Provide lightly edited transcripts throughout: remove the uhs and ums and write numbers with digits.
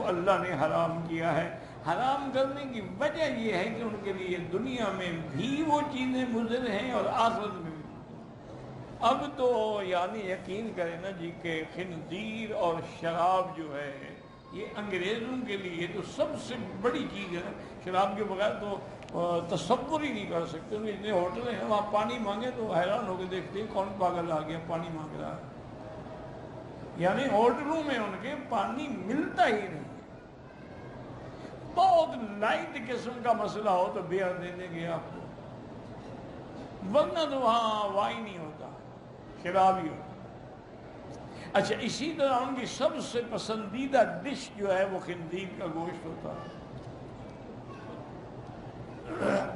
کو اللہ نے حرام کیا ہے۔ حرام کرنے کی وجہ یہ ہے کہ ان کے لیے دنیا میں بھی وہ چیزیں مضر ہیں اور آخرت میں بھی۔ اب تو یعنی یقین کریں نا جی کہ خنزیر اور شراب جو ہے یہ انگریزوں کے لیے تو سب سے بڑی چیز ہے۔ شراب کے بغیر تو تصور ہی نہیں کر سکتے۔ اتنے ہوٹل ہیں وہاں پانی مانگے تو حیران ہو کے دیکھتے ہیں کون پاگل آ گیا پانی مانگ رہا ہے۔ یعنی ہوٹلوں میں ان کے پانی ملتا ہی نہیں۔ بہت لائٹ قسم کا مسئلہ ہو تو بیئر دے دیں گے آپ کو، ورنہ تو وہاں وائی نہیں ہوتا، شراب ہی ہوتا۔ اچھا اسی طرح ان کی سب سے پسندیدہ ڈش جو ہے وہ خنزیر کا گوشت ہوتا ہے۔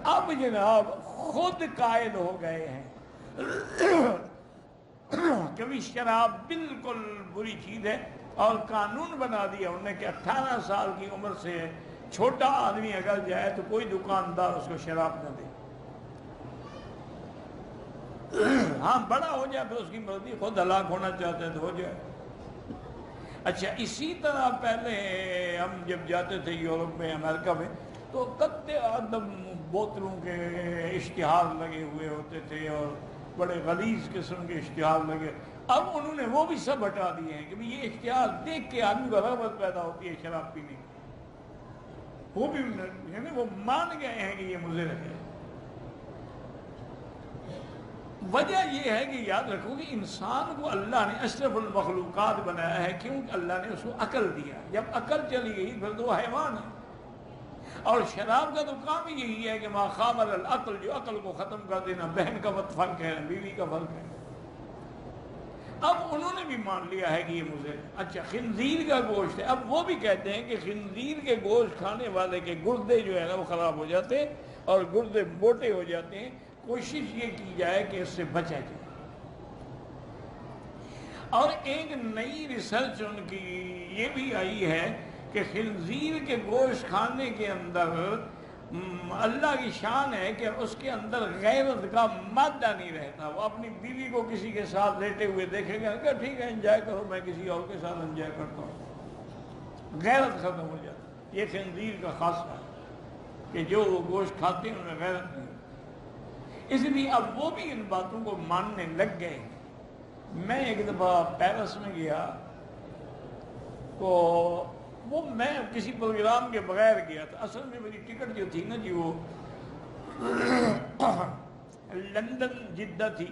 اب جناب خود قائل ہو گئے ہیں کبھی شراب بالکل بری چیز ہے، اور قانون بنا دیا انہوں نے کہ 18 سال کی عمر سے چھوٹا آدمی اگر جائے تو کوئی دکاندار اس کو شراب نہ دے۔ ہاں بڑا ہو جائے پھر اس کی مرضی، خود ہلاک ہونا چاہتے ہیں تو ہو جائے۔ اچھا اسی طرح پہلے ہم جب جاتے تھے یورپ میں امریکہ میں تو قطع عدم بوتلوں کے اشتہار لگے ہوئے ہوتے تھے اور بڑے غلیظ قسم کے اشتہار لگے۔ اب انہوں نے وہ بھی سب ہٹا دیے ہیں کہ یہ اشتہار دیکھ کے آدمی کو رغبت پیدا ہوتی ہے شراب پینے کی، وہ بھی یعنی وہ مان گئے ہیں کہ یہ مضر ہے۔ وجہ یہ ہے کہ یاد رکھو کہ انسان کو اللہ نے اشرف المخلوقات بنایا ہے، کیونکہ اللہ نے اس کو عقل دیا۔ جب عقل چلی گئی پھر تو وہ حیوان ہے۔ اور شراب کا تو کام ہی یہی ہے کہ ما خامر العقل، جو عقل کو ختم کر دینا۔ بہن کا مت فرق ہے، بیوی کا فرق ہے۔ اب انہوں نے بھی مان لیا ہے کہ یہ مضر ہے۔ اچھا خنزیر کا گوشت ہے، اب وہ بھی کہتے ہیں کہ خنزیر کے گوشت کھانے والے کے گردے جو ہے نا وہ خراب ہو جاتے ہیں اور گردے موٹے ہو جاتے ہیں۔ کوشش یہ کی جائے کہ اس سے بچا جائے۔ اور ایک نئی ریسرچ ان کی یہ بھی آئی ہے کہ خنزیر کے گوشت کھانے کے اندر اللہ کی شان ہے کہ اس کے اندر غیرت کا مادہ نہیں رہتا۔ وہ اپنی بیوی کو کسی کے ساتھ لیٹے ہوئے دیکھے گا کہ ٹھیک ہے انجوائے کرو، میں کسی اور کے ساتھ انجوائے کرتا ہوں۔ غیرت ختم ہو جاتی۔ یہ خنزیر کا خاصہ ہے کہ جو وہ گوشت کھاتے ہیں ان میں غیرت نہیں، اس لیے اب وہ بھی ان باتوں کو ماننے لگ گئے۔ میں ایک دفعہ پیرس میں گیا تو وہ میں کسی پروگرام کے بغیر گیا تھا۔ اصل میں میری ٹکٹ جو تھی نا جی وہ لندن جدہ تھی،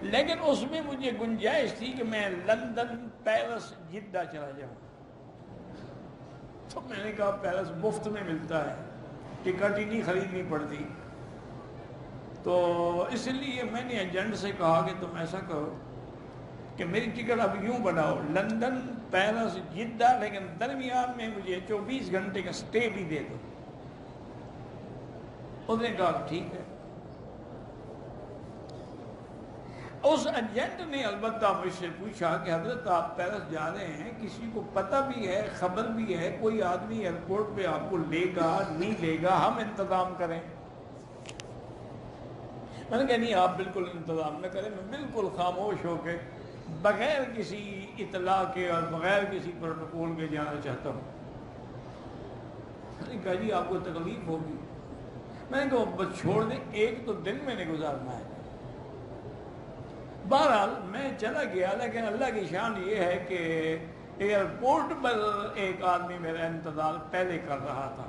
لیکن اس میں مجھے گنجائش تھی کہ میں لندن پیرس جدہ چلا جاؤں۔ تو میں نے کہا پیرس مفت میں ملتا ہے، ٹکٹ ہی نہیں خریدنی پڑتی۔ تو اس لیے میں نے ایجنٹ سے کہا کہ تم ایسا کرو کہ میری ٹکٹ اب یوں بناؤ لندن پیرس جدہ، لیکن درمیان میں مجھے 24 گھنٹے کا سٹے بھی دے دو۔ اس نے کہا ٹھیک ہے۔ اس ایجنٹ نے البتہ مجھ سے پوچھا کہ حضرت آپ پیرس جا رہے ہیں، کسی کو پتہ بھی ہے، خبر بھی ہے، کوئی آدمی ایئرپورٹ پہ آپ کو لے گا نہیں لے گا، ہم انتظام کریں؟ میں نے کہا نہیں آپ بالکل انتظام نہ کریں، میں بالکل خاموش ہو کے بغیر کسی اطلاع کے اور بغیر کسی پروٹوکول کے جانا چاہتا ہوں۔ میں نے کہا جی آپ کو تکلیف ہوگی۔ میں نے کہا بس چھوڑ دیں، ایک تو دن میں نے گزارنا ہے۔ بہرحال میں چلا گیا، لیکن اللہ کی شان یہ ہے کہ ایئرپورٹ پر ایک آدمی میرا انتظار پہلے کر رہا تھا۔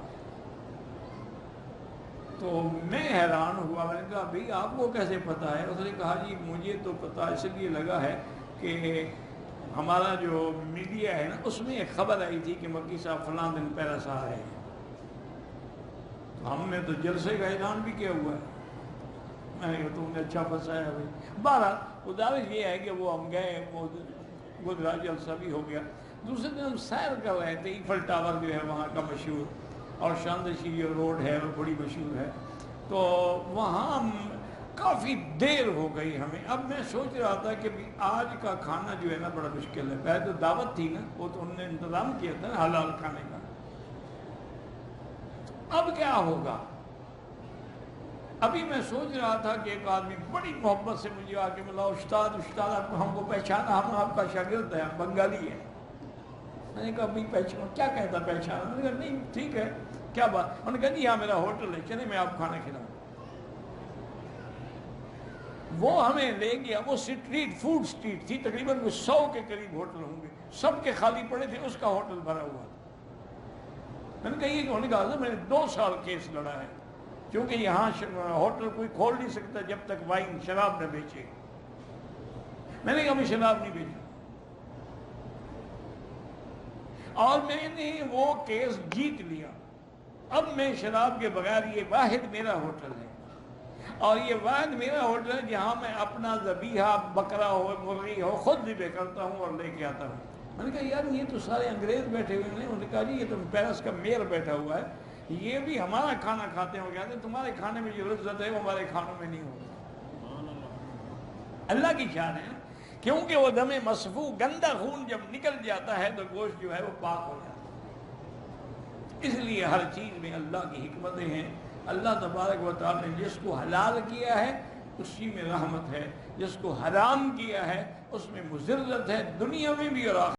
تو میں حیران ہوا، میں نے کہا بھئی آپ کو کیسے پتہ ہے؟ اس نے کہا جی مجھے تو پتہ اس لیے لگا ہے کہ ہمارا جو میڈیا ہے نا اس میں ایک خبر آئی تھی کہ مکی صاحب فلاں دن پیرس آ رہے ہیں، تو ہم نے تو جلسے کا اعلان بھی کیا ہوا ہے۔ میں نے کہا تم نے اچھا پھنسایا بھائی۔ بہرحال گزارش یہ ہے کہ وہ ہم گئے، وہ گزرا، جلسہ بھی ہو گیا۔ دوسرے دن ہم سیر کر رہے تھے، ایفل ٹاور جو ہے وہاں کا مشہور، اور شاندشیری روڈ ہے وہ بڑی مشہور ہے، تو وہاں ہم کافی دیر ہو گئی ہمیں۔ اب میں سوچ رہا تھا کہ آج کا کھانا جو ہے نا بڑا مشکل ہے، پہلے تو دعوت تھی نا، وہ تو انہوں نے انتظام کیا تھا نا حلال کھانے کا، اب کیا ہوگا؟ ابھی میں سوچ رہا تھا کہ ایک آدمی بڑی محبت سے مجھے آ کے ملا، استاد استاد آپ ہم کو پہچانا، ہم آپ کا شاگرد ہے، ہم بنگالی ہیں۔ میں نے کہا بھائی پہچان کیا کہتا پہچانا؟ میں نے کہا نہیں ٹھیک ہے کیا بات؟ انہوں نے کہا جی ہاں میرا ہوٹل ہے، چلے میں آپ کھانا کھلاؤں۔ وہ ہمیں لے گیا، وہ اسٹریٹ فوڈ اسٹریٹ تھی، تقریباً 100 کے قریب ہوٹل ہوں گے، سب کے خالی پڑے تھے، اس کا ہوٹل بھرا ہوا تھا۔ میں نے کہا یہ انہوں نے کہا میں نے 2 سال کیس لڑا ہے، کیونکہ یہاں ہوٹل کوئی کھول نہیں سکتا جب تک وائن شراب نہ بیچے۔ میں نے کہا میں شراب نہیں بیچوں، اور میں نے وہ کیس جیت لیا۔ اب میں شراب کے بغیر، یہ واحد میرا ہوٹل ہے، اور یہ واحد میرا ہوٹل ہے جہاں میں اپنا ذبیحہ بکرا ہو مرغی ہو خود ذبح کرتا ہوں اور لے کے آتا ہوں۔ میں نے کہا یار یہ تو سارے انگریز بیٹھے ہوئے ہیں۔ انہوں نے کہا جی یہ تو پیرس کا میئر بیٹھا ہوا ہے، یہ بھی ہمارا کھانا کھاتے ہوں، کہتے ہیں تمہارے کھانے میں جو لذت ہے وہ ہمارے کھانوں میں نہیں ہوگی۔ اللہ کی شان ہے، کیونکہ وہ دم مصفوح، گندا خون جب نکل جاتا ہے تو گوشت جو ہے وہ پاک ہو جاتا ہے۔ اس لیے ہر چیز میں اللہ کی حکمتیں ہیں۔ اللہ تبارک و تعالی نے جس کو حلال کیا ہے اسی میں رحمت ہے، جس کو حرام کیا ہے اس میں مذلت ہے، دنیا میں بھی اور آخرت